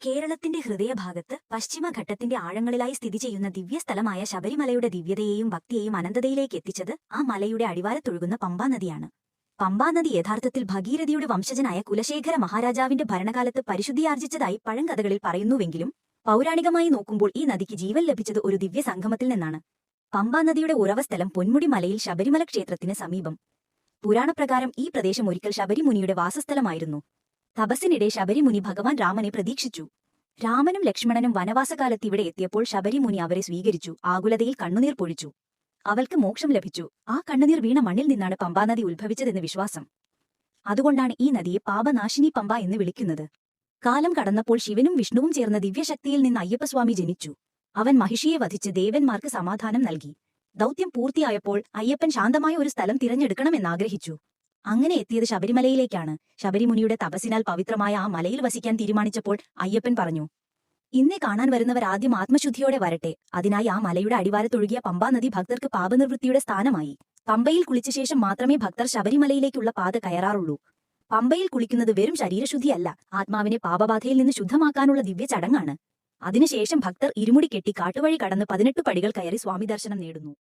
കേരളത്തിന്റെ ഹൃദയഭാഗത്ത് പശ്ചിമഘട്ടത്തിന്റെ ആഴങ്ങളിലായി സ്ഥിതി ചെയ്യുന്ന ദിവ്യസ്ഥലമായ ശബരിമലയുടെ ദിവ്യതയെയും ഭക്തിയെയും അനന്തതയിലേക്ക് എത്തിച്ചത് ആ മലയുടെ അടിവാരത്തൊഴുകുന്ന പമ്പാനദിയാണ്. പമ്പാനദി യഥാർത്ഥത്തിൽ ഭഗീരഥിയുടെ വംശജനായ കുലശേഖര മഹാരാജാവിന്റെ ഭരണകാലത്ത് പരിശുദ്ധിയാർജിച്ചതായി പഴങ്കഥകളിൽ പറയുന്നുവെങ്കിലും പൗരാണികമായി നോക്കുമ്പോൾ ഈ നദിക്ക് ജീവൻ ലഭിച്ചത് ഒരു ദിവ്യ സംഗമത്തിൽ നിന്നാണ്. പമ്പാനദിയുടെ ഉറവസ്ഥലം പൊന്മുടി മലയിൽ ശബരിമല ക്ഷേത്രത്തിന് സമീപം. പുരാണപ്രകാരം ഈ പ്രദേശം ഒരിക്കൽ ശബരിമുനിയുടെ വാസസ്ഥലമായിരുന്നു. തപസ്സിനിടെ ശബരിമുനി ഭഗവാൻ രാമനെ പ്രതീക്ഷിച്ചു. രാമനും ലക്ഷ്മണനും വനവാസകാലത്ത് ഇവിടെ എത്തിയപ്പോൾ ശബരിമുനി അവരെ സ്വീകരിച്ചു. ആകുലതയിൽ കണ്ണുനീർ പൊഴിച്ചു. അവൾക്ക് മോക്ഷം ലഭിച്ചു. ആ കണ്ണുനീർ വീണ മണ്ണിൽ നിന്നാണ് പമ്പാനദി ഉത്ഭവിച്ചതെന്ന് വിശ്വാസം. അതുകൊണ്ടാണ് ഈ നദിയെ പാപനാശിനി പമ്പ എന്ന് വിളിക്കുന്നത്. കാലം കടന്നപ്പോൾ ശിവനും വിഷ്ണുവും ചേർന്ന ദിവ്യശക്തിയിൽ നിന്ന് അയ്യപ്പസ്വാമി ജനിച്ചു. അവൻ മഹിഷിയെ വധിച്ച് ദേവന്മാർക്ക് സമാധാനം നൽകി. ദൗത്യം പൂർത്തിയായപ്പോൾ അയ്യപ്പൻ ശാന്തമായ ഒരു സ്ഥലം തിരഞ്ഞെടുക്കണമെന്നാഗ്രഹിച്ചു. അങ്ങനെ എത്തിയത് ശബരിമലയിലേക്കാണ്. ശബരിമുനിയുടെ തപസ്സിനാൽ പവിത്രമായ ആ മലയിൽ വസിക്കാൻ തീരുമാനിച്ചപ്പോൾ അയ്യപ്പൻ പറഞ്ഞു, ഇന്നെ കാണാൻ വരുന്നവർ ആദ്യം ആത്മശുദ്ധിയോടെ വരട്ടെ. അതിനായി ആ മലയുടെ അടിവാരത്തൊഴുകിയ പമ്പാനദി ഭക്തർക്ക് പാപനിവൃത്തിയുടെ സ്ഥാനമായി. പമ്പയിൽ കുളിച്ച ശേഷം മാത്രമേ ഭക്തർ ശബരിമലയിലേക്കുള്ള പാത കയറാറുള്ളൂ. പമ്പയിൽ കുളിക്കുന്നത് വെറും ശരീരശുദ്ധിയല്ല, ആത്മാവിനെ പാപബാധയിൽ നിന്ന് ശുദ്ധമാക്കാനുള്ള ദിവ്യ ചടങ്ങാണ്. അതിനുശേഷം ഭക്തർ ഇരുമുടി കെട്ടി കാട്ടുവഴി കടന്ന് 18 പടികൾ കയറി സ്വാമി ദർശനം നേടുന്നു.